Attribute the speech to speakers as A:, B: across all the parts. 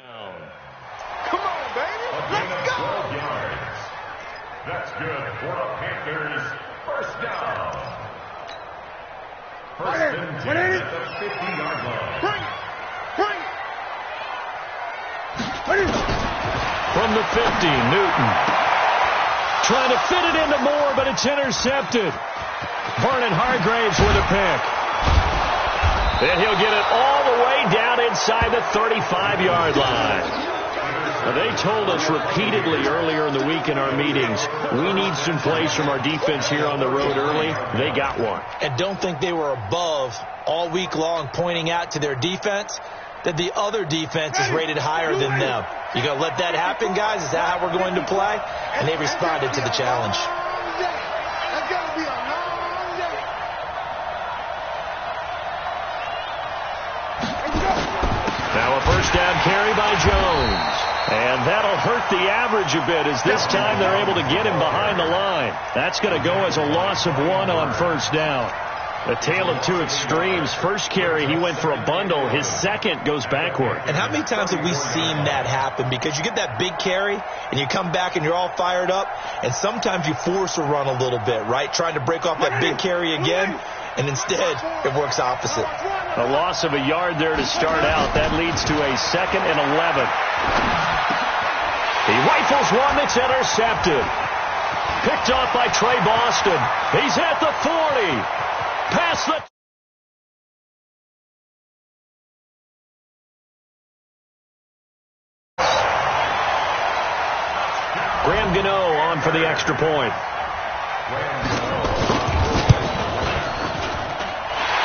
A: Come on, baby. Let's go.
B: 12 yards. That's good for the Panthers. First down. First and 10 at the 50-yard line.
A: Bring it.
C: From the 50, Newton. Trying to fit it into Moore, but it's intercepted. Vernon Hargraves with a pick. And he'll get it all the way down inside the 35-yard line. They told us repeatedly earlier in the week in our meetings, we need some plays from our defense here on the road early. They got one.
D: And don't think they were above all week long pointing out to their defense that the other defense is rated higher than them. You going to let that happen, guys? Is that how we're going to play? And they responded to the challenge.
C: Now a first down carry by Jones. And that'll hurt the average a bit as this time they're able to get him behind the line. That's going to go as a loss of 1 on first down. A tale of two extremes. First carry, he went for a bundle. His second goes backward.
D: And how many times have we seen that happen? Because you get that big carry, and you come back and you're all fired up, and sometimes you force a run a little bit, right? Trying to break off that big carry again, and instead it works opposite.
C: A loss of a yard there to start out. That leads to a 2nd and 11. He rifles one that's intercepted. Picked off by Trey Boston. He's at the 40. Past the... Graham Gano on for the extra point.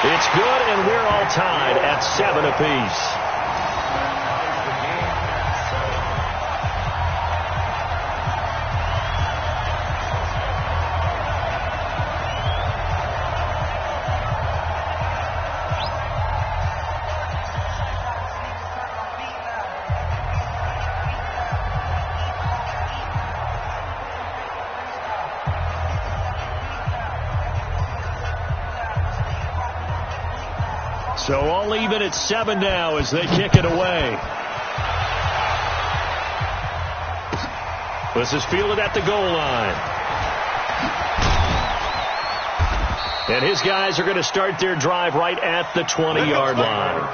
C: It's good, and we're all tied at 7 apiece. So all even at 7 now as they kick it away. This is fielded at the goal line. And his guys are going to start their drive right at the 20-yard line.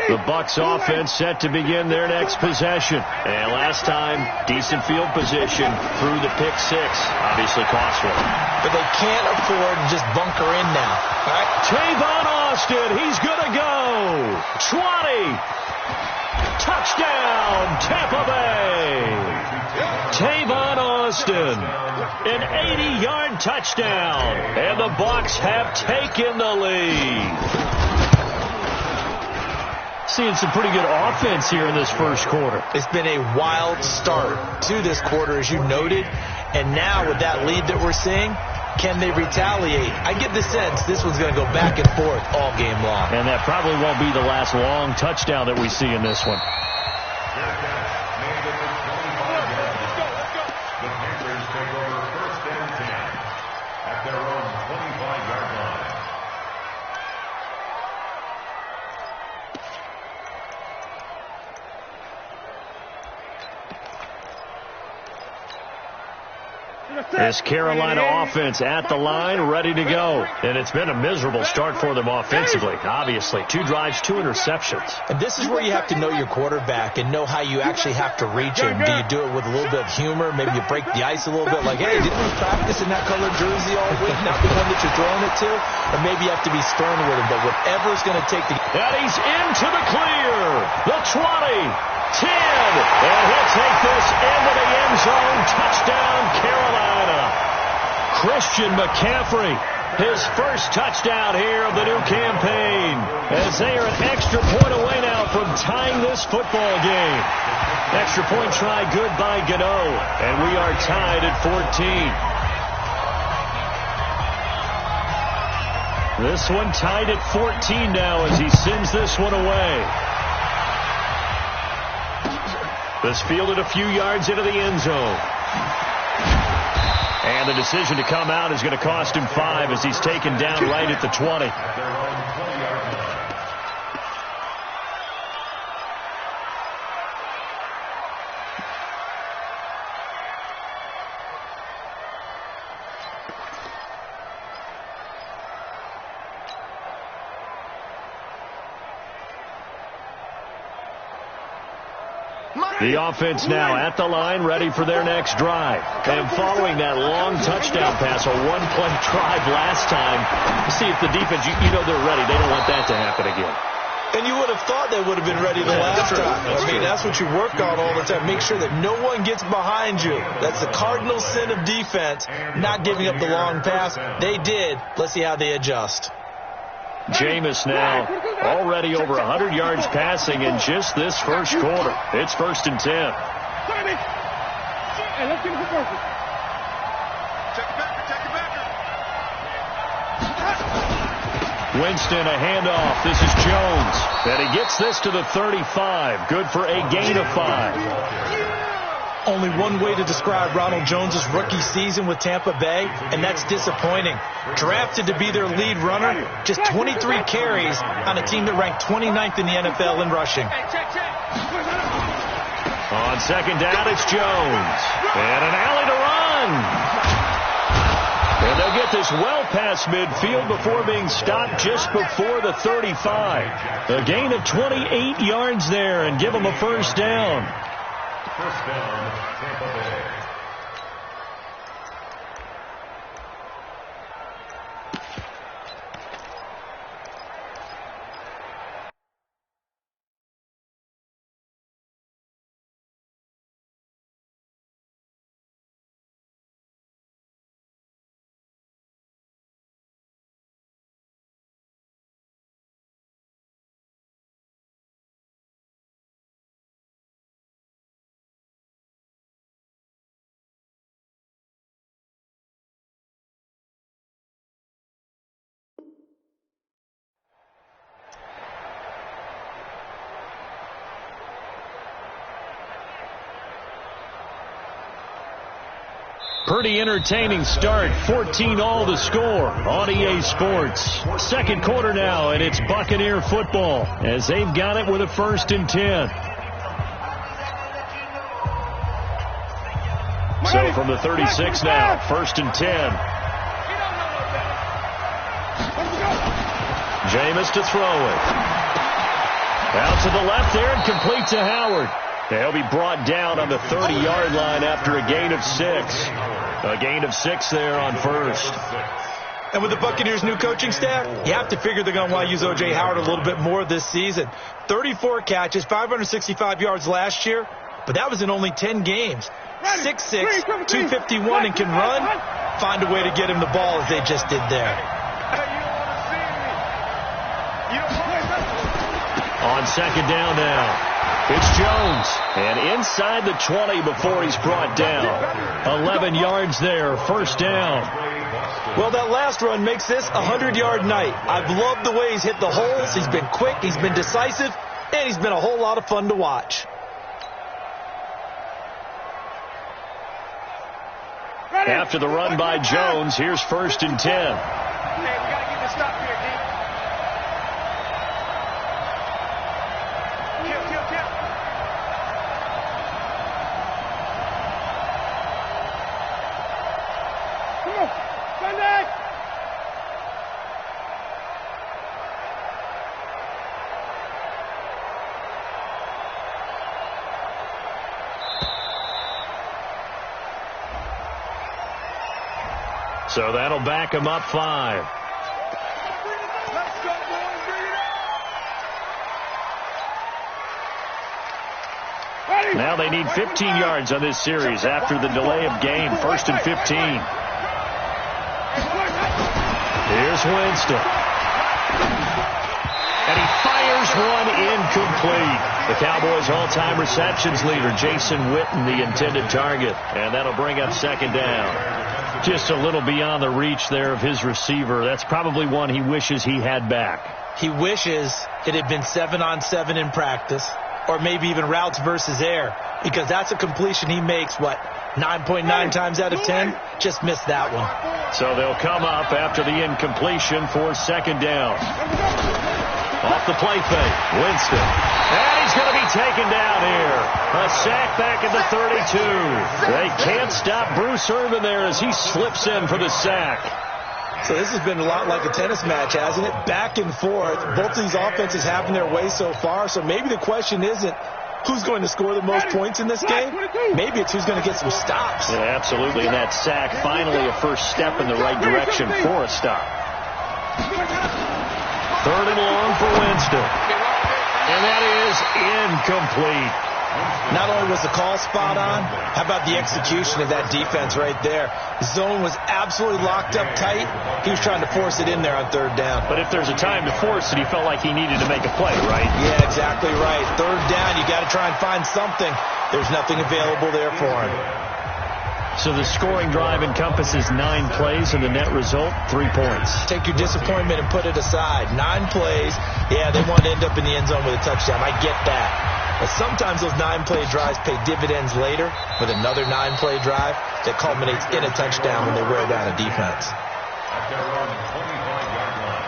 C: The Bucs offense set to begin their next possession. And last time, decent field position through the pick six. Obviously cost one.
D: But they can't afford to just bunker in now. All right?
C: Tavon Austin, he's going to go. 20. Touchdown, Tampa Bay. Tavon Austin, an 80-yard touchdown. And the Bucs have taken the lead. Seeing some pretty good offense here in this first quarter.
D: It's been a wild start to this quarter, as you noted. And now with that lead that we're seeing, can they retaliate? I get the sense this one's going to go back and forth all game long.
C: And that probably won't be the last long touchdown that we see in this one.
B: The Panthers take over first and 10 at their own 25-yard line.
C: This Carolina offense at the line, ready to go. And it's been a miserable start for them offensively, obviously. 2 drives, 2 interceptions.
D: And this is where you have to know your quarterback and know how you actually have to reach him. Do you do it with a little bit of humor? Maybe you break the ice a little bit, like, hey, didn't we practice in that colored jersey all week, not the one that you're throwing it to? Or maybe you have to be stern with him, but whatever's going to take to...
C: And he's into the clear. The 20. 10, and he'll take this into the end zone. Touchdown, Carolina. Christian McCaffrey, his first touchdown here of the new campaign, as they are an extra point away now from tying this football game. Extra point try good by Gano, and we are tied at 14. This one tied at 14 now as he sends this one away. This fielded a few yards into the end zone. And the decision to come out is going to cost him 5 as he's taken down right at the 20. The offense now at the line, ready for their next drive. And following that long touchdown pass, a one-play drive last time, see if the defense, you know they're ready. They don't want that to happen again.
D: And you would have thought they would have been ready the last time. That's what you work on all the time. Make sure that no one gets behind you. That's the cardinal sin of defense, not giving up the long pass. They did. Let's see how they adjust.
C: Jameis now already over 100 yards passing in just this first quarter. It's 1st and 10.
A: Hey, let's get it for Burger. Check it back.
C: Winston, a handoff. This is Jones. And he gets this to the 35. Good for a gain of 5.
D: Only one way to describe Ronald Jones' rookie season with Tampa Bay, and that's disappointing. Drafted to be their lead runner, just 23 carries on a team that ranked 29th in the NFL in rushing.
C: On second down, it's Jones. And an alley to run. And they'll get this well past midfield before being stopped just before the 35. A gain of 28 yards there and give them a first down.
B: First down, Tampa Bay.
C: Pretty entertaining start. 14-all the score on EA Sports. Second quarter now, and it's Buccaneer football as they've got it with a 1st and 10. So from the 36 now, 1st and 10. Jameis to throw it. Out to the left there and complete to Howard. They'll be brought down on the 30-yard line after a gain of 6. A gain of 6 there on first.
D: And with the Buccaneers' new coaching staff, you have to figure they're going to want to use O.J. Howard a little bit more this season. 34 catches, 565 yards last year, but that was in only 10 games. 6'6", 251, and can run. Find a way to get him the ball as they just did there.
C: On second down now. It's Jones, and inside the 20 before he's brought down. 11 yards there, first down.
D: Well, that last run makes this a 100-yard night. I've loved the way he's hit the holes. He's been quick, he's been decisive, and he's been a whole lot of fun to watch.
C: After the run by Jones, here's 1st and 10.
A: Hey, we got to get this stop here, D.
C: So that'll back him up 5.
A: Let's go, boys. Bring it up.
C: Now they need 15 yards on this series after the delay of game. 1st and 15. Here's Winston. And he fires one incomplete. The Cowboys' all-time receptions leader, Jason Witten, the intended target. And that'll bring up second down. Just a little beyond the reach there of his receiver. That's probably one he wishes he had back.
D: He wishes it had been 7-on-7 in practice. or maybe even routes versus air, because that's a completion he makes, 9.9 times out of 10? Just missed that one.
C: So they'll come up after the incompletion for second down. Off the play fake, Winston. And he's going to be taken down here. A sack back at the 32. They can't stop Bruce Irvin there as he slips in for the sack.
D: So this has been a lot like a tennis match, hasn't it? Back and forth. Both of these offenses having their way so far. So maybe the question isn't who's going to score the most points in this game. Maybe it's who's going to get some stops.
C: Yeah, absolutely. And that sack, finally a first step in the right direction for a stop. Third and long for Winston. And that is incomplete.
D: Not only was the call spot on, how about the execution of that defense right there? Zone was absolutely locked up tight. He was trying to force it in there on third down.
C: But if there's a time to force it, he felt like he needed to make a play, right?
D: Yeah, exactly right. Third down, you got to try and find something. There's nothing available there for him.
C: So the scoring drive encompasses 9 plays, and the net result, 3 points.
D: Take your disappointment and put it aside. 9 plays. Yeah, they want to end up in the end zone with a touchdown. I get that. But sometimes those 9-play drives pay dividends later with another 9-play drive that culminates in a touchdown when they wear down a defense.
B: At their own 25-yard line.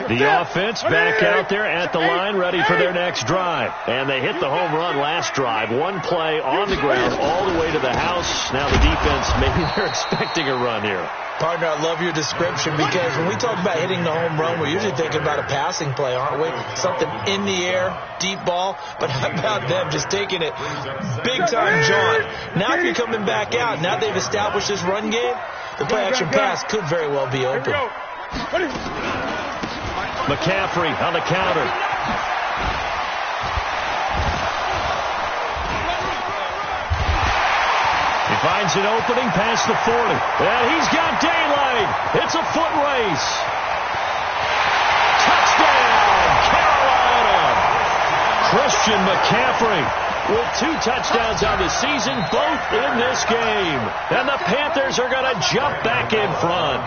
C: The offense back out there at the line, ready for their next drive. And they hit the home run last drive. 1 play on the ground all the way to the house. Now the defense, maybe they're expecting a run here.
D: Partner, I love your description, because when we talk about hitting the home run, we're usually thinking about a passing play, aren't we? Something in the air, deep ball. But how about them just taking it big-time jaunt? Now if you're coming back out, now they've established this run game, the play-action pass could very well be open.
C: McCaffrey on the counter. He finds an opening past the 40. And he's got daylight. It's a foot race. Touchdown, Carolina. Christian McCaffrey with 2 touchdowns on the season, both in this game. And the Panthers are going to jump back in front.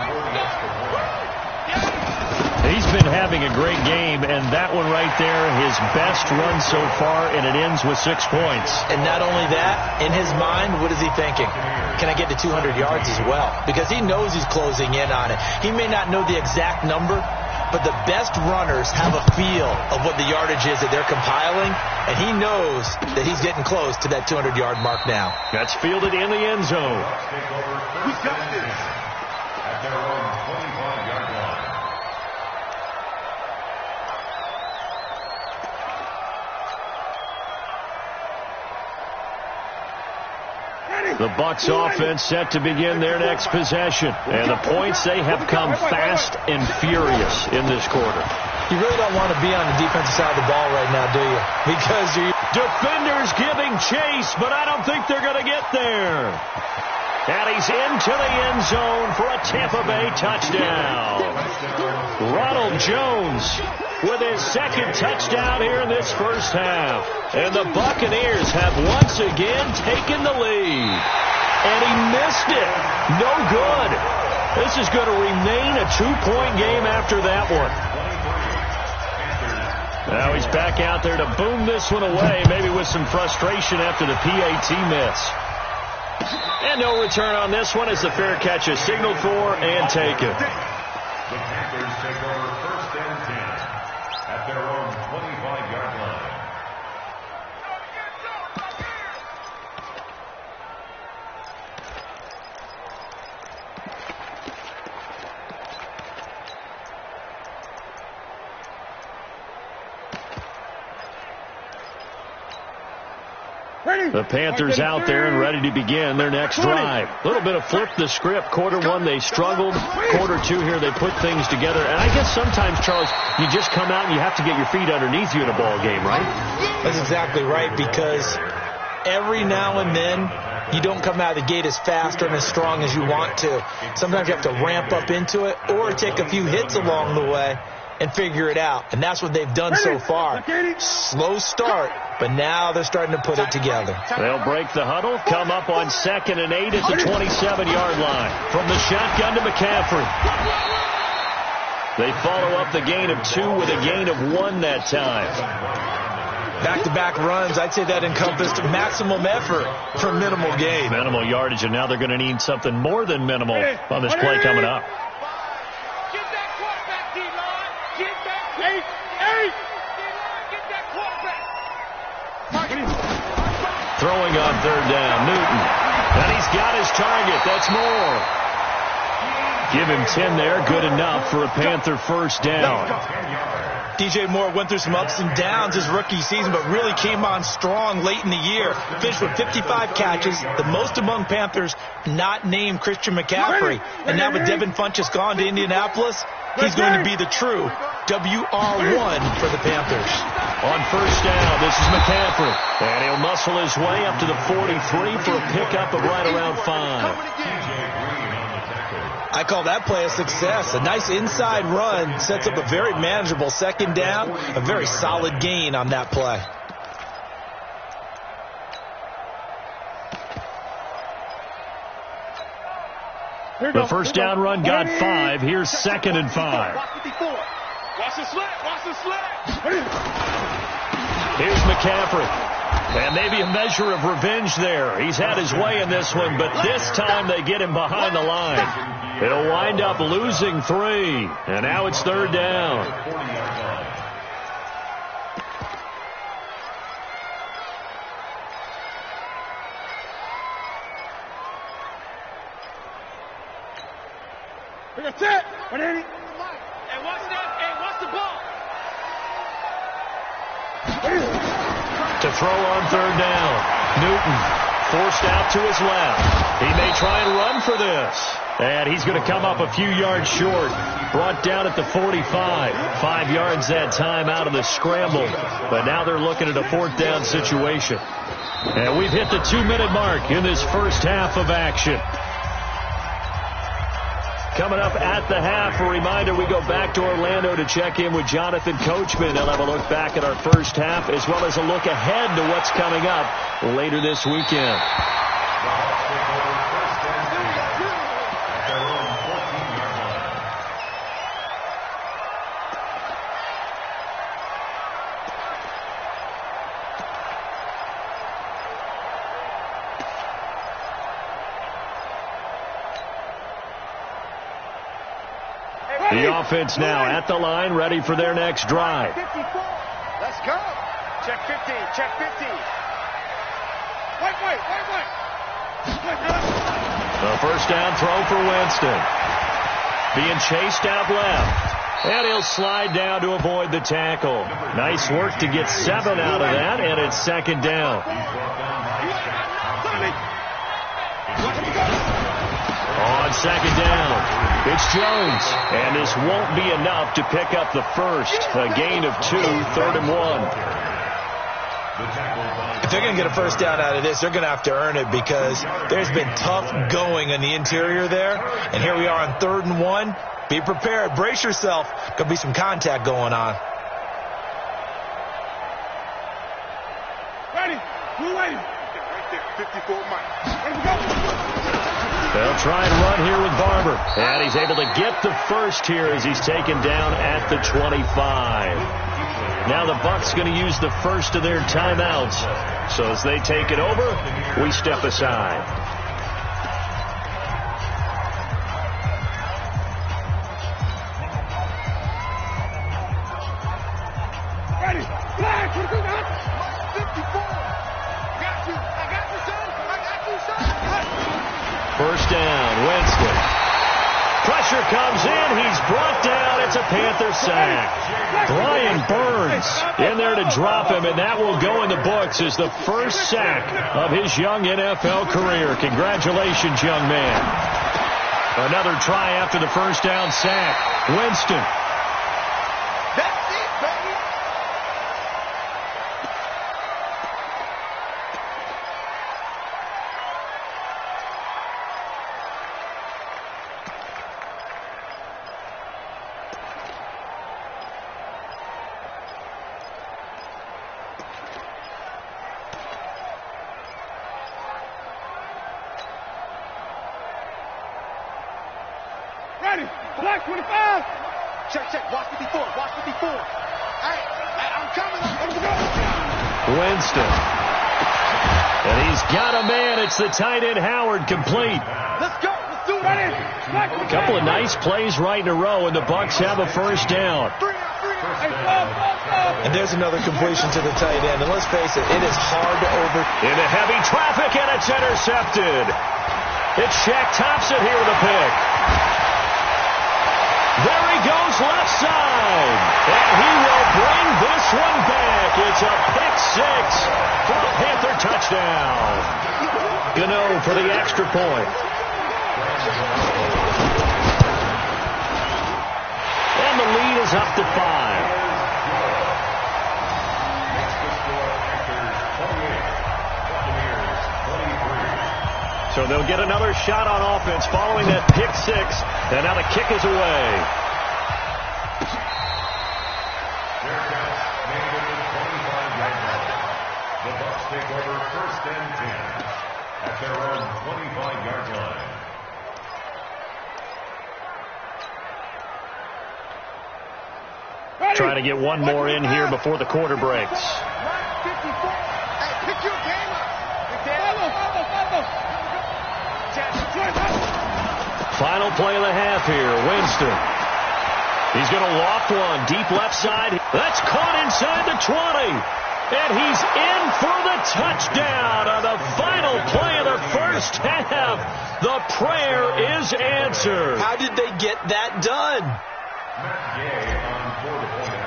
C: He's been having a great game, and that one right there, his best run so far, and it ends with 6 points.
D: And not only that, in his mind, what is he thinking? Can I get to 200 yards as well? Because he knows he's closing in on it. He may not know the exact number, but the best runners have a feel of what the yardage is that they're compiling, and he knows that he's getting close to that 200-yard mark now.
C: That's fielded in the end zone.
B: At their own 25-yard line.
C: The Bucs offense set to begin their next possession. And the points, they have come fast and furious in this quarter.
D: You really don't want to be on the defensive side of the ball right now, do you? Because you
C: defenders giving chase, but I don't think they're going to get there. And he's into the end zone for a Tampa Bay touchdown. Ronald Jones with his second touchdown here in this first half. And the Buccaneers have once again taken the lead. And he missed it. No good. This is going to remain a 2-point game after that one. Now he's back out there to boom this one away, maybe with some frustration after the PAT miss. And no return on this one as the fair catch is signaled for and taken.
B: The Panthers take over first and 10 at their own 25-yard line.
C: The Panthers out there and ready to begin their next drive. A little bit of flip the script. Quarter 1, they struggled. Quarter 2 here, they put things together. And I guess sometimes, Charles, you just come out and you have to get your feet underneath you in a ball game, right?
D: That's exactly right, because every now and then you don't come out of the gate as fast or as strong as you want to. Sometimes you have to ramp up into it or take a few hits along the way. and figure it out. And that's what they've done so far. Slow start, but now they're starting to put it together.
C: They'll break the huddle, come up on 2nd and 8 at the 27-yard line. From the shotgun to McCaffrey. They follow up the gain of 2 with a gain of 1 that time.
D: Back-to-back runs, I'd say that encompassed maximum effort for minimal gain.
C: Minimal yardage, and now they're going to need something more than minimal on this play coming up.
A: Get that quarterback, D-line. Get that. Hey. D-line, get that quarterback.
C: Throwing on 3rd down, Newton. And he's got his target. That's Moore. Give him 10 there. Good enough for a Panther first down.
D: DJ Moore went through some ups and downs his rookie season, but really came on strong late in the year. Finished with 55 catches, the most among Panthers not named Christian McCaffrey. And now with Devin Funchess gone to Indianapolis, he's going to be the true WR1 for the Panthers.
C: On first down, this is McCaffrey. And he'll muscle his way up to the 43 for a pickup of right around 5.
D: I call that play a success. A nice inside run sets up a very manageable 2nd down. A very solid gain on that play.
C: The first down run got 5. Here's 2nd and 5.
A: Watch the slant. Watch the slant.
C: Here's McCaffrey. And maybe a measure of revenge there. He's had his way in this one, but this time they get him behind the line. It'll wind up losing 3. And now it's 3rd down.
A: That's it. Hey, watch that. Hey, watch the ball.
C: To throw on 3rd down. Newton forced out to his left. He may try and run for this. And he's going to come up a few yards short. Brought down at the 45. 5 yards that time out of the scramble. But now they're looking at a 4th down situation. And we've hit the 2-minute mark in this first half of action. Coming up at the half, a reminder, we go back to Orlando to check in with Jonathan Coachman. They'll have a look back at our first half as well as a look ahead to what's coming up later this weekend. The offense now at the line, ready for their next drive.
A: 54. Let's go. Check 15. Check 15. Wait.
C: The first down throw for Winston. Being chased out left. And he'll slide down to avoid the tackle. Nice work to get 7 out of that, and it's 2nd down. On 2nd down. It's Jones, and this won't be enough to pick up the first. A gain of 2, 3rd and 1.
D: If they're going to get a first down out of this, they're going to have to earn it because there's been tough going in the interior there. And here we are on 3rd and 1. Be prepared. Brace yourself. Could be some contact going on.
A: Ready. Who waiting? Right there. 54 Mike. Ready to go.
C: They'll try and run here with Barber. And he's able to get the first here as he's taken down at the 25. Now the Bucs going to use the first of their timeouts. So as they take it over, we step aside.
A: Ready. Flag. 54. Got you. I got you, son.
C: First down, Winston. Pressure comes in. He's brought down. It's a Panther sack. Brian Burns in there to drop him, and that will go in the books as the first sack of his young NFL career. Congratulations, young man. Another try after the first down sack. Winston.
A: That's it, baby. Ready. Black 25.
E: Check. Watch 54. Hey, I'm coming.
C: Winston. And he's got a man. It's the tight end Howard complete.
A: Let's go. Let's do it. Ready. Black 25.
C: A couple of nice plays right in a row, and the Bucs have a first down.
A: Hey, stop.
D: And there's another completion to the tight end. And let's face it, it is hard to
C: Into heavy traffic, and it's intercepted. It's Shaq Thompson here with a pick. There he goes left side. And he will bring this one back. It's a pick six for a Panther touchdown. Gano for the extra point. And the lead is up to 5. So they'll get another shot on offense following that pick six. And now the kick is away.
B: The Bucs take over first and 10 at their own 25-yard line.
C: Trying to get one more in here before the quarter breaks.
E: Hey, pick your game up.
C: Final play of the half here. Winston. He's going to loft one deep left side. That's caught inside the 20. And he's in for the touchdown on the final play of the first half. The prayer is answered.
D: How did they get that done?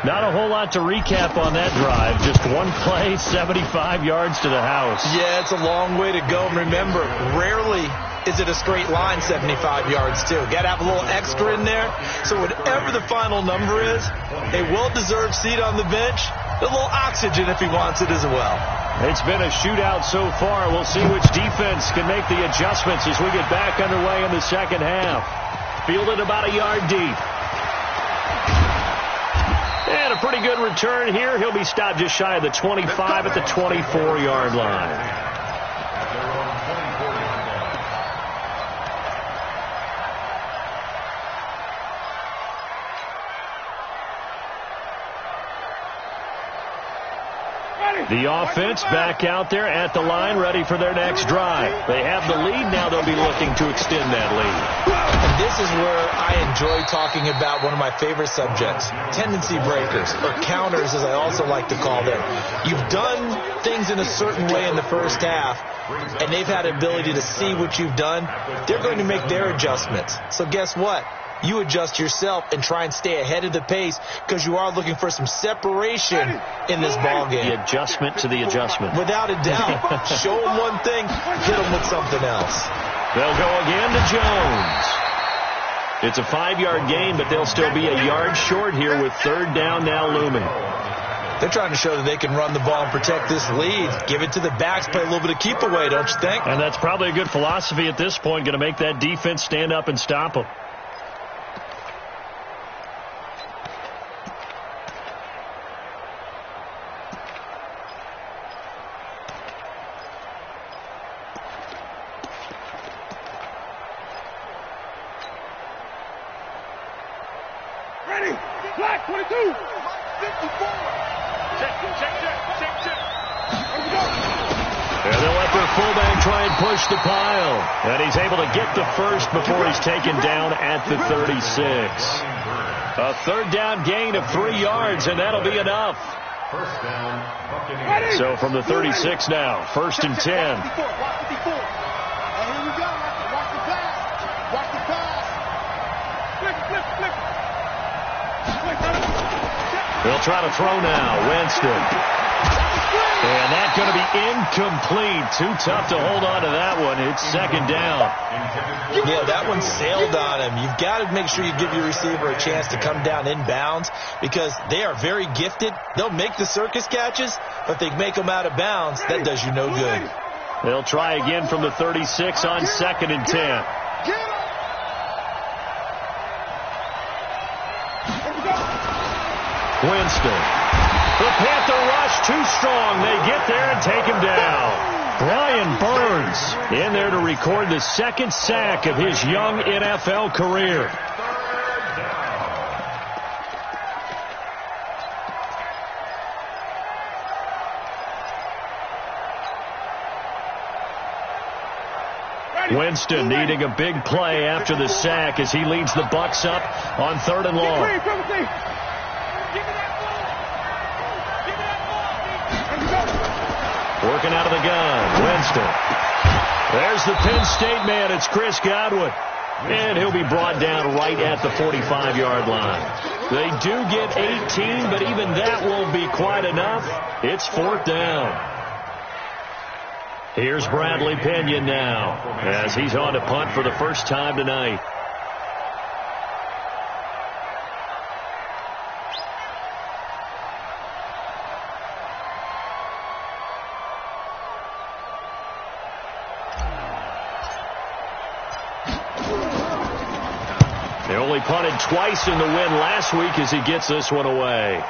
C: Not a whole lot to recap on that drive. Just one play, 75 yards to the house.
D: Yeah, it's a long way to go. And remember, rarely is it a straight line 75 yards, too. Got to have a little extra in there. So whatever the final number is, a well-deserved seat on the bench, a little oxygen if he wants it as well.
C: It's been a shootout so far. We'll see which defense can make the adjustments as we get back underway in the second half. Fielded about a yard deep. And a pretty good return here. He'll be stopped just shy of the 25 at the 24-yard line. The offense back out there at the line, ready for their next drive. They have the lead. Now they'll be looking to extend that lead.
D: And this is where I enjoy talking about one of my favorite subjects, tendency breakers, or counters, as I also like to call them. You've done things in a certain way in the first half, and they've had the ability to see what you've done. They're going to make their adjustments. So guess what? You adjust yourself and try and stay ahead of the pace because you are looking for some separation in this ball game.
C: The adjustment to the adjustment.
D: Without a doubt. Show them one thing, hit them with something else.
C: They'll go again to Jones. It's a 5-yard gain, but they'll still be a yard short here with third down now looming.
D: They're trying to show that they can run the ball and protect this lead. Give it to the backs, play a little bit of keep away, don't you think?
C: And that's probably a good philosophy at this point, going to make that defense stand up and stop them.
A: Ready. Black 22. 54. Check.
C: And they'll let their fullback try and push the pile. And he's able to get the first before he's taken down at the 36. A third down gain of 3 yards, and that'll be enough.
B: First down, Buccaneers.
C: So from the 36 now, first and 10.
E: Watch 54. And here we go. Watch the pass. Watch the pass.
A: Flip.
C: They'll try to throw now. Winston. And that's going to be incomplete. Too tough to hold on to that one. It's second down.
D: Yeah, that one sailed on him. You've got to make sure you give your receiver a chance to come down inbounds because they are very gifted. They'll make the circus catches, but they make them out of bounds. That does you no good.
C: They'll try again from the 36 on second and 10. Winston. The Panther rush too strong. They get there and take him down. Brian Burns in there to record the second sack of his young NFL career. Winston needing a big play after the sack as he leads the Bucs up on 3rd and long. Working out of the gun, Winston. There's the Penn State man. It's Chris Godwin. And he'll be brought down right at the 45-yard line. They do get 18, but even that won't be quite enough. It's 4th down. Here's Bradley Pinion now as he's on to punt for the first time tonight. They only punted twice in the win last week as he gets this one away.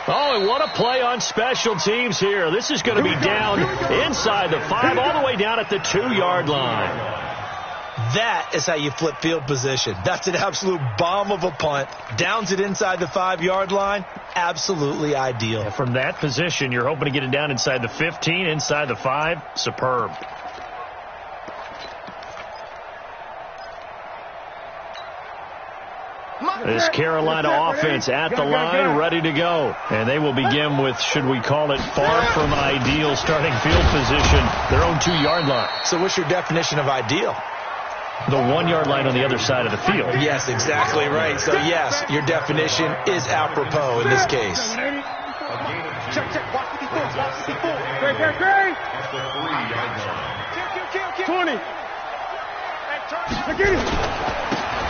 C: Oh, and what a play on special teams here. This is going to be down inside the 5, all the way down at the 2-yard line.
D: That is how you flip field position. That's an absolute bomb of a punt. Downs it inside the 5-yard line. Absolutely ideal.
C: And from that position, you're hoping to get it down inside the 15, inside the 5. Superb. This Carolina offense at the line, ready to go. And they will begin with, should we call it, far from ideal starting field position, their own 2-yard line.
D: So what's your definition of ideal?
C: The 1-yard line on the other side of the field.
D: Yes, exactly right. So, yes, your definition is apropos in this case.
E: Check, watch 54, watch 54. Great. 20. Get it.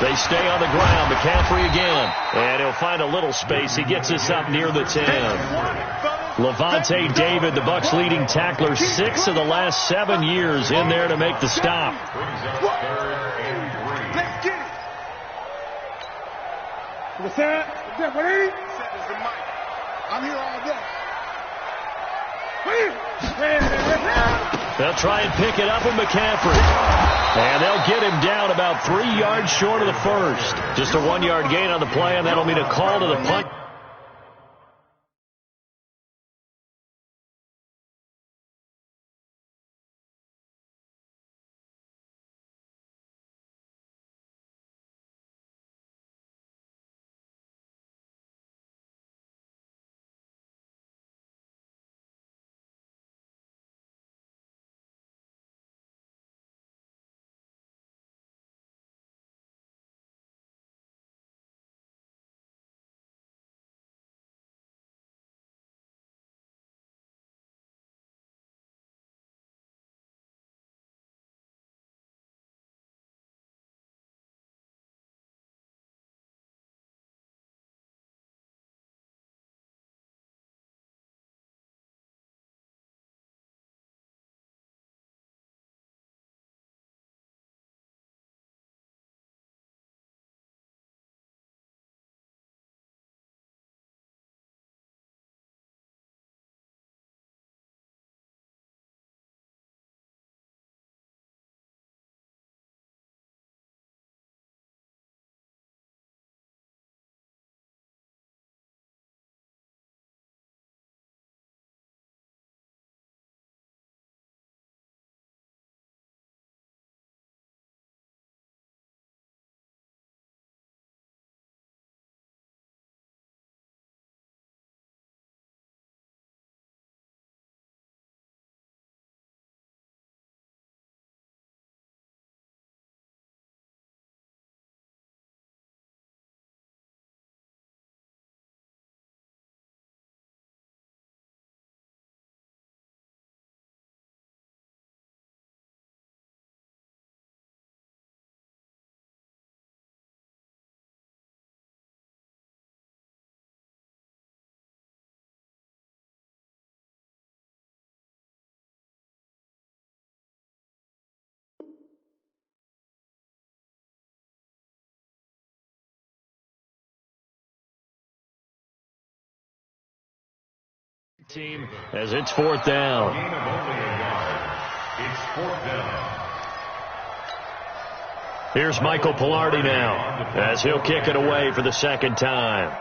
C: They stay on the ground. McCaffrey again. And he'll find a little space. He gets us up near the 10. Levante David, the Bucs leading tackler, 6 of the last 7 years in there to make the stop.
E: Let's get it. What's that? I'm here all day.
C: They'll try and pick it up with McCaffrey. And they'll get him down about 3 yards short of the first. Just a 1-yard gain on the play, and that'll mean a call to the punt. Team as it's 4th down.
B: It's 4th down.
C: Here's Michael Pilardi now as he'll kick it away for the second time.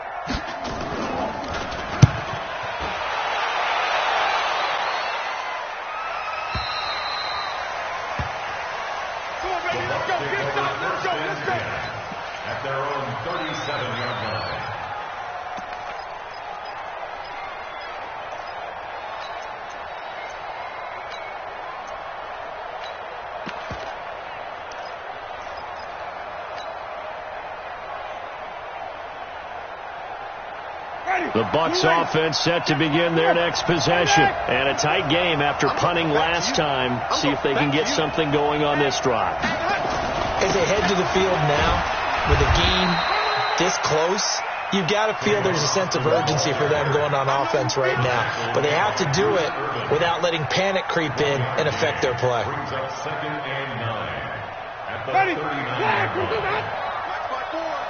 C: The Bucs offense set to begin their next possession. And a tight game after punting last time. See if they can get something going on this drive.
D: As they head to the field now, with a game this close, you've got to feel there's a sense of urgency for them going on offense right now. But they have to do it without letting panic creep in and affect their play.
B: Brings up 2nd and 9 at the
A: Ready?
B: 39.
A: Flag, we'll do that.
E: Watch my board.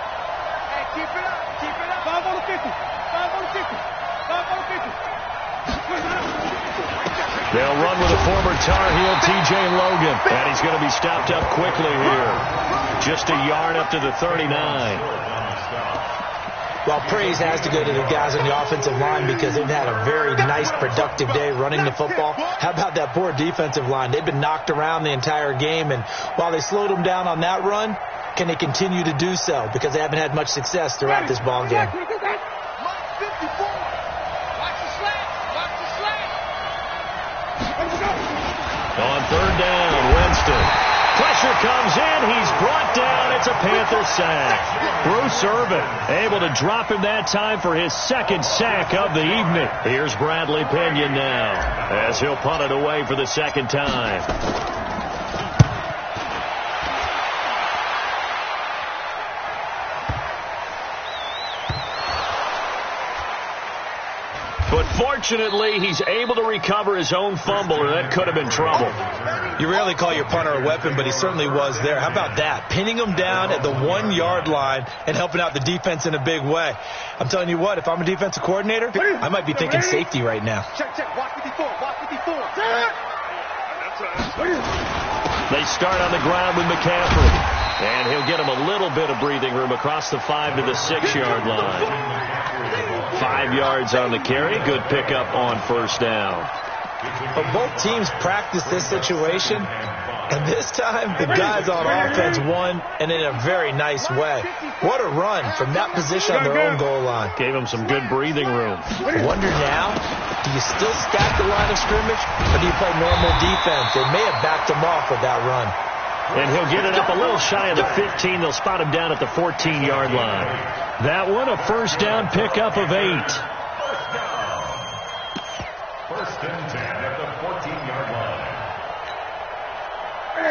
A: Hey, keep it up. Keep it up. 5 on the 50. 5 on the 50. 5 on the 50.
C: They'll run with a former Tar Heel, T.J. Logan. And he's going to be stopped up quickly here. Just a yard up to the 39.
D: Well, praise has to go to the guys on the offensive line because they've had a very nice, productive day running the football. How about that poor defensive line? They've been knocked around the entire game, and while they slowed them down on that run, can they continue to do so? Because they haven't had much success throughout this ball game.
E: Mike 54.
A: Watch the slant. Watch the slant.
C: On 3rd down, Winston. Pressure comes in. He's brought down. It's a Panther sack. Bruce Irvin able to drop him that time for his 2nd sack of the evening. Here's Bradley Pinion now as he'll punt it away for the 2nd time. But fortunately, he's able to recover his own fumble, or that could have been trouble.
D: You rarely call your punter a weapon, but he certainly was there. How about that? Pinning him down at the 1-yard line and helping out the defense in a big way. I'm telling you what, if I'm a defensive coordinator, I might be thinking safety right now.
E: Check. Watch 54. Watch 54.
C: They start on the ground with McCaffrey. And he'll get him a little bit of breathing room across the 5 to the 6-yard line. 5 yards on the carry. Good pickup on 1st down.
D: But both teams practiced this situation, and this time the guys on offense won, and in a very nice way. What a run from that position on their own goal line.
C: Gave him some good breathing room.
D: Wonder now, do you still stack the line of scrimmage, or do you play normal defense? They may have backed him off with that run.
C: And he'll get it up a little shy of the 15. They'll spot him down at the 14-yard line. That one, a 1st down pickup of 8.
B: 1st and 10 at the 14-yard line.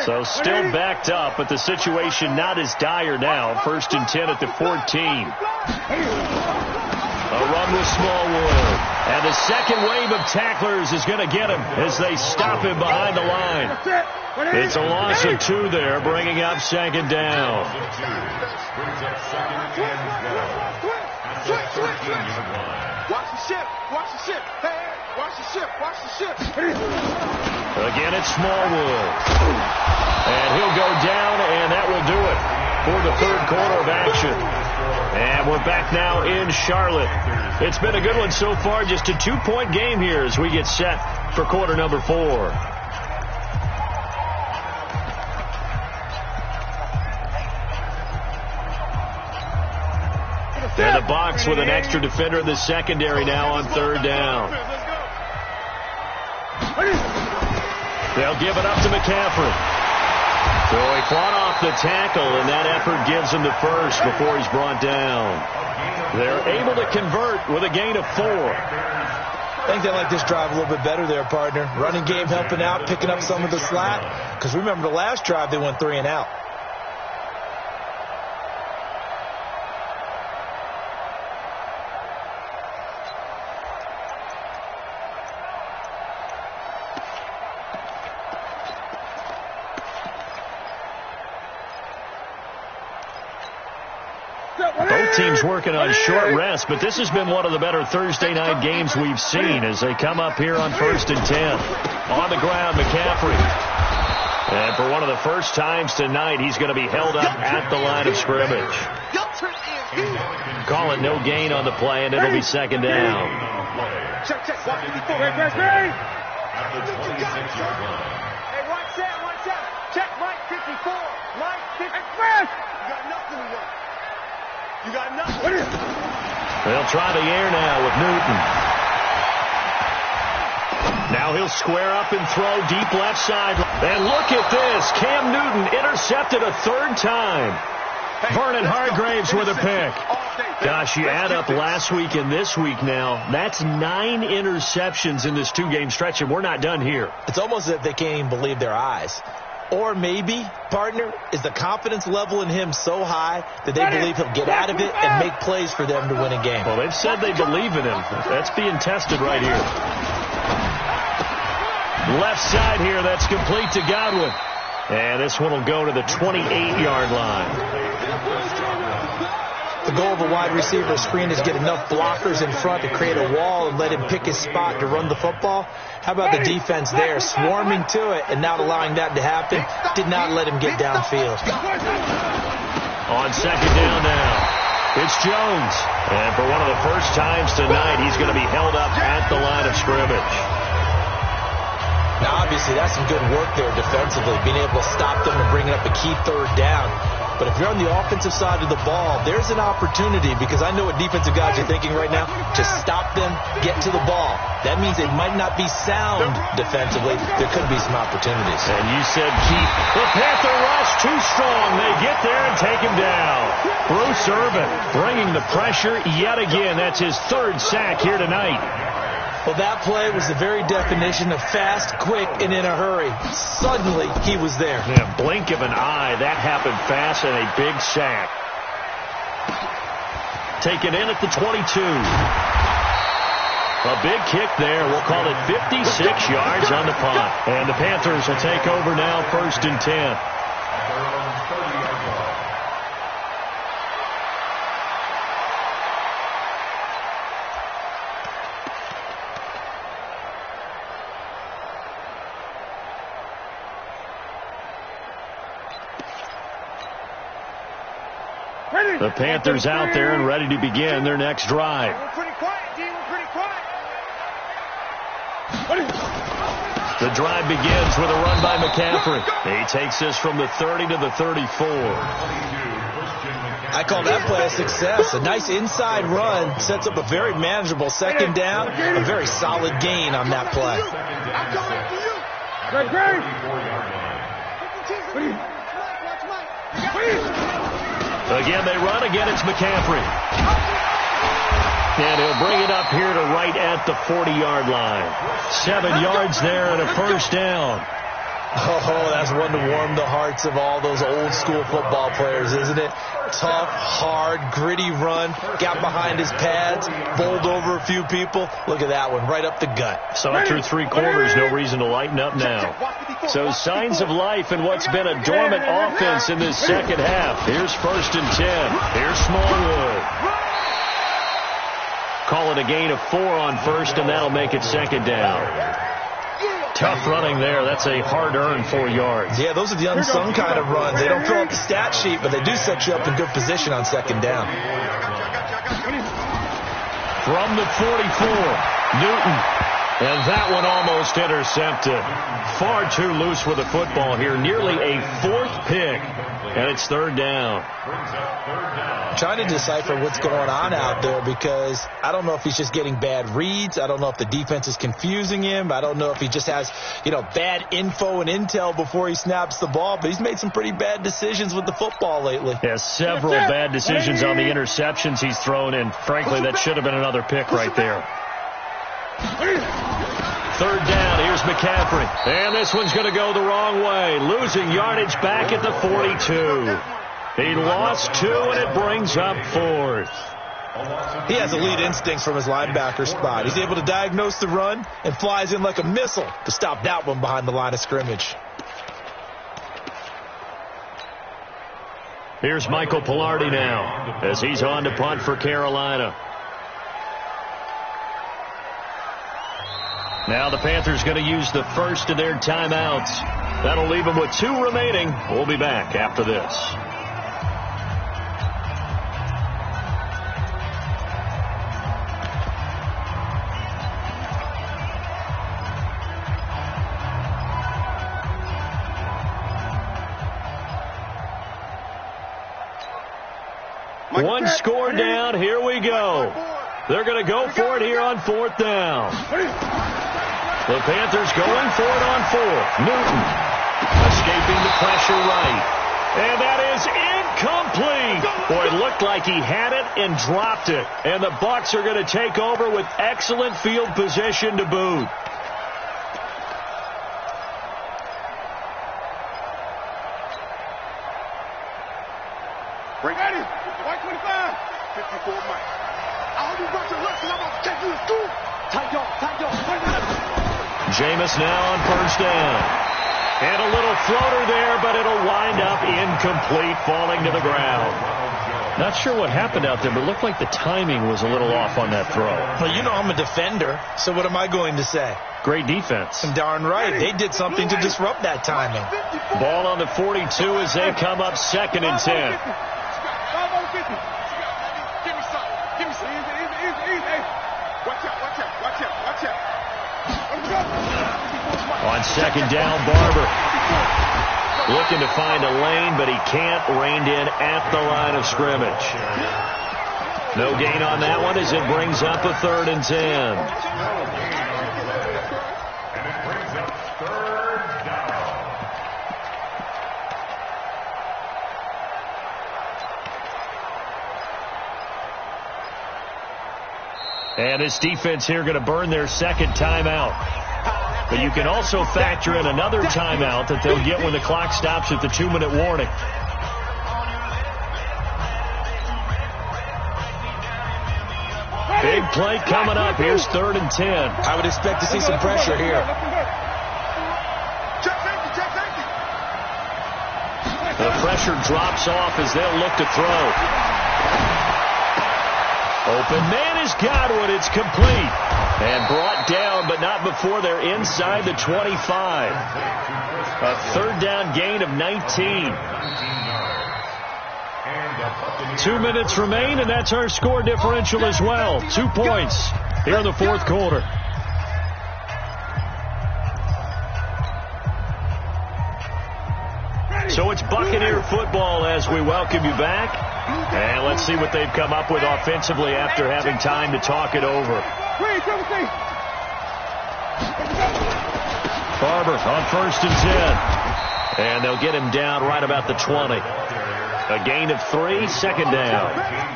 C: So still backed up, but the situation not as dire now. 1st and 10 at the 14. A run with Smallwood. And the second wave of tacklers is going to get him as they stop him behind the line. It's a loss of 2 there, bringing up 2nd down.
B: Brings up 2nd and 12 at the 13-yard line.
E: Watch the ship. Watch the ship. Hey, watch the ship. Watch the ship.
C: Again, it's Smallwood. And he'll go down, and that will do it for the 3rd quarter of action. And we're back now in Charlotte. It's been a good one so far, just a 2-point game here as we get set for quarter number 4. And the Bucs with an extra defender in the secondary now on 3rd down. They'll give it up to McCaffrey. So he fought off the tackle, and that effort gives him the 1st before he's brought down. They're able to convert with a gain of 4.
D: I think they like this drive a little bit better there, partner. Running game helping out, picking up some of the slack. Because remember the last drive, they went 3 and out.
C: Both teams working on short rest, but this has been one of the better Thursday night games we've seen as they come up here on 1st and 10. On the ground, McCaffrey. And for one of the first times tonight, he's going to be held up at the line of scrimmage. Call it no gain on the play, and it'll be 2nd down.
E: Check. Watch 54.
B: At the 26-yard line.
E: Hey, watch that. Check Mike 54. Mike 54. You got nothing to work. You got nothing.
C: They'll try the air now with Newton. Now he'll square up and throw deep left side. And look at this. Cam Newton intercepted a 3rd time. Vernon Hargreaves with a pick.
E: All day.
C: Gosh, you add up last week and this week now, that's 9 interceptions in this 2-game stretch, and we're not done here.
D: It's almost as if they can't even believe their eyes. Or maybe, partner, is the confidence level in him so high that they believe he'll get out of it and make plays for them to win a game.
C: Well, they've said they believe in him. That's being tested right here. Left side here, that's complete to Godwin. And this one will go to the 28-yard line.
D: The goal of a wide receiver screen is to get enough blockers in front to create a wall and let him pick his spot to run the football. How about the defense there, swarming to it and not allowing that to happen? Did not let him get downfield.
C: On second down now, it's Jones. And for one of the first times tonight, he's going to be held up at the line of scrimmage.
D: Now, obviously, that's some good work there defensively, being able to stop them and bringing up a key third down. But if you're on the offensive side of the ball, there's an opportunity, because I know what defensive guys are thinking right now, to stop them, get to the ball. That means they might not be sound defensively. There could be some opportunities.
C: And you said keep the Panther rush too strong. They get there and take him down. Bruce Irvin bringing the pressure yet again. That's his 3rd sack here tonight.
D: Well, that play was the very definition of fast, quick, and in a hurry. Suddenly, he was there.
C: Yeah, blink of an eye. That happened fast and a big sack. Taken in at the 22. A big kick there. We'll call it 56 yards on the punt. And the Panthers will take over now, 1st and 10. The Panthers out there and ready to begin their next drive.
E: We're pretty quiet, D. We're pretty quiet.
C: The drive begins with a run by McCaffrey. He takes this from the 30 to the 34.
D: I call that play a success. A nice inside run sets up a very manageable second down. A very solid gain on that play.
C: Again, they run. Again, it's McCaffrey. And he'll bring it up here to right at the 40-yard line. 7 yards there and a 1st down.
D: Oh, that's one to warm the hearts of all those old-school football players, isn't it? Tough, hard, gritty run. Got behind his pads, bowled over a few people. Look at that one, right up the gut.
C: Saw through 3 quarters, no reason to lighten up now. So signs of life in what's been a dormant offense in this second half. Here's 1st and 10. Here's Smallwood. Call it a gain of 4 on 1st, and that'll make it 2nd down. Tough running there. That's a hard-earned 4 yards.
D: Yeah, those are the unsung kind of runs. They don't fill up the stat sheet, but they do set you up in good position on 2nd down.
C: From the 44, Newton. And that one almost intercepted. Far too loose with the football here. Nearly a 4th pick. And it's 3rd down.
D: I'm trying to decipher what's going on out there, because I don't know if he's just getting bad reads. I don't know if the defense is confusing him. I don't know if he just has, bad info and intel before he snaps the ball. But he's made some pretty bad decisions with the football lately.
C: Has several bad decisions on the interceptions he's thrown in. Frankly, that should have been another pick right there. 3rd down, here's McCaffrey. And this one's going to go the wrong way. Losing yardage back at the 42. He lost 2, and it brings up 4th.
D: He has elite instincts from his linebacker spot. He's able to diagnose the run and flies in like a missile to stop that one behind the line of scrimmage.
C: Here's Michael Pilardi now as he's on to punt for Carolina. Now the Panthers going to use the first of their timeouts. That'll leave them with 2 remaining. We'll be back after this. One score down. Here we go. They're going to go for it here on 4th down. The Panthers going for it on 4th. Newton escaping the pressure right. And that is complete. Boy, it looked like he had it and dropped it. And the Bucs are going to take over with excellent field position to boot.
E: Ready? White 25. 54 Mike. I hope you got your looks because I'm about to take you to school. Tight dog.
C: Jameis now on first down. And a little floater there, but it'll wind up incomplete, falling to the ground. Not sure what happened out there, but it looked like the timing was a little off on that throw.
D: Well, you know I'm a defender, so what am I going to say?
C: Great defense.
D: Darn right. They did something to disrupt that timing.
C: Ball on the 42 as they come up 2nd and 10.
E: 5 on 50. Give me some. Easy. Hey. Watch out.
C: On 2nd down, Barber looking to find a lane, but he can't. Reined in at the line of scrimmage. No gain on that one as it brings up a 3rd and 10.
B: And it brings up 3rd down.
C: And this defense here going to burn their 2nd timeout. But you can also factor in another timeout that they'll get when the clock stops at the 2-minute warning. Big play coming up. Here's 3rd and 10.
D: I would expect to see some pressure here.
C: The pressure drops off as they'll look to throw. Open man is Godwin. It's complete. And brought down, but not before they're inside the 25. A 3rd down gain of 19. 2 minutes remain, and that's our score differential as well. 2 points here in the 4th quarter. So it's Buccaneer football as we welcome you back. And let's see what they've come up with offensively after having time to talk it over. Barber on 1st and 10. And they'll get him down right about the 20. A gain of 3, 2nd down.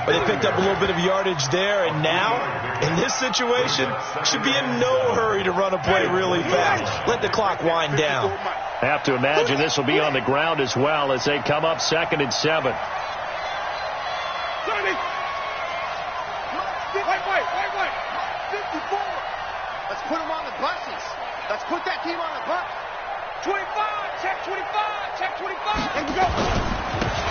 D: But they picked up a little bit of yardage there, and now, in this situation, should be in no hurry to run a play really fast. Let the clock wind down.
C: Have to imagine this will be on the ground as well as they come up 2nd and 7.
E: Wait. Wait. 54. Let's put them on the buses. Let's put that team on the bus. 25. Check 25. Check 25. Here we go.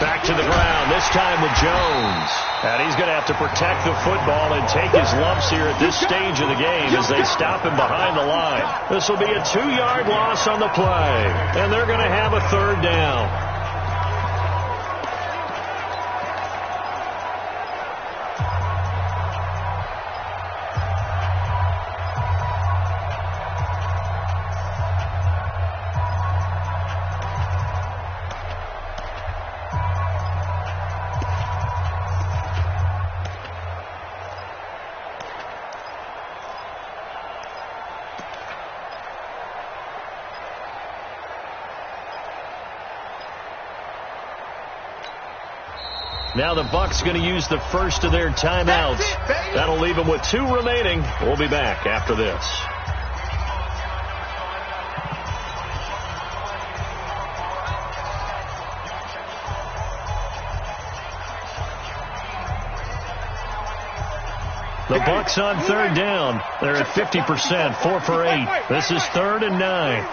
C: Back to the ground, this time with Jones. And he's going to have to protect the football and take his lumps here at this stage of the game as they stop him behind the line. This will be a 2-yard loss on the play. And they're going to have a 3rd down. Now the Bucs going to use the first of their timeouts. That'll leave them with 2 remaining. We'll be back after this. The Bucs on 3rd down. They're at 50%, 4 for 8. This is 3rd and 9.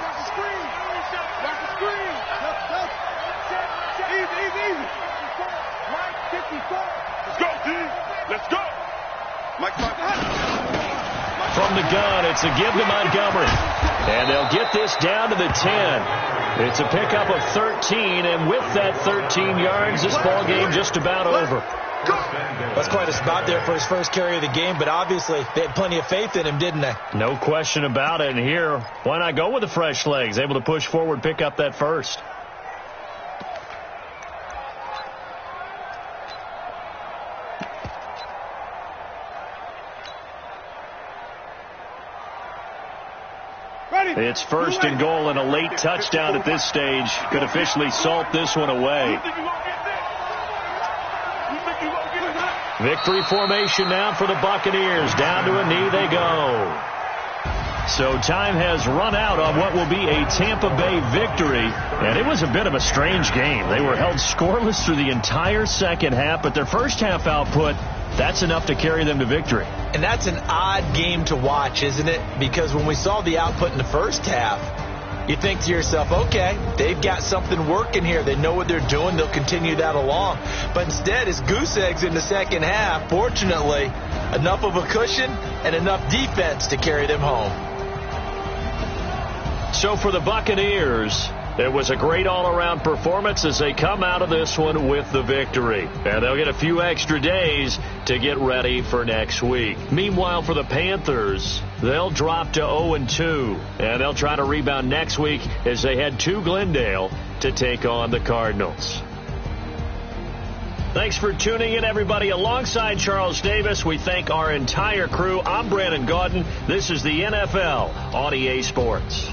E: Let's go.
C: From the gun, it's a give to Montgomery. And they'll get this down to the 10. It's a pickup of 13, and with that 13 yards, this ball game just about over.
D: That's quite a spot there for his first carry of the game, but obviously they had plenty of faith in him, didn't they?
C: No question about it. And here, why not go with the fresh legs? Able to push forward, pick up that first. It's 1st and goal, and a late touchdown at this stage could officially salt this one away. Victory formation now for the Buccaneers. Down to a knee they go. So time has run out on what will be a Tampa Bay victory. And it was a bit of a strange game. They were held scoreless through the entire second half, but their first half output, that's enough to carry them to victory.
D: And that's an odd game to watch, isn't it? Because when we saw the output in the first half, you think to yourself, okay, they've got something working here. They know what they're doing. They'll continue that along. But instead, it's goose eggs in the second half. Fortunately, enough of a cushion and enough defense to carry them home.
C: So for the Buccaneers, it was a great all-around performance as they come out of this one with the victory. And they'll get a few extra days to get ready for next week. Meanwhile, for the Panthers, they'll drop to 0-2. And they'll try to rebound next week as they head to Glendale to take on the Cardinals. Thanks for tuning in, everybody. Alongside Charles Davis, we thank our entire crew. I'm Brandon Gaudin. This is the NFL on EA Sports.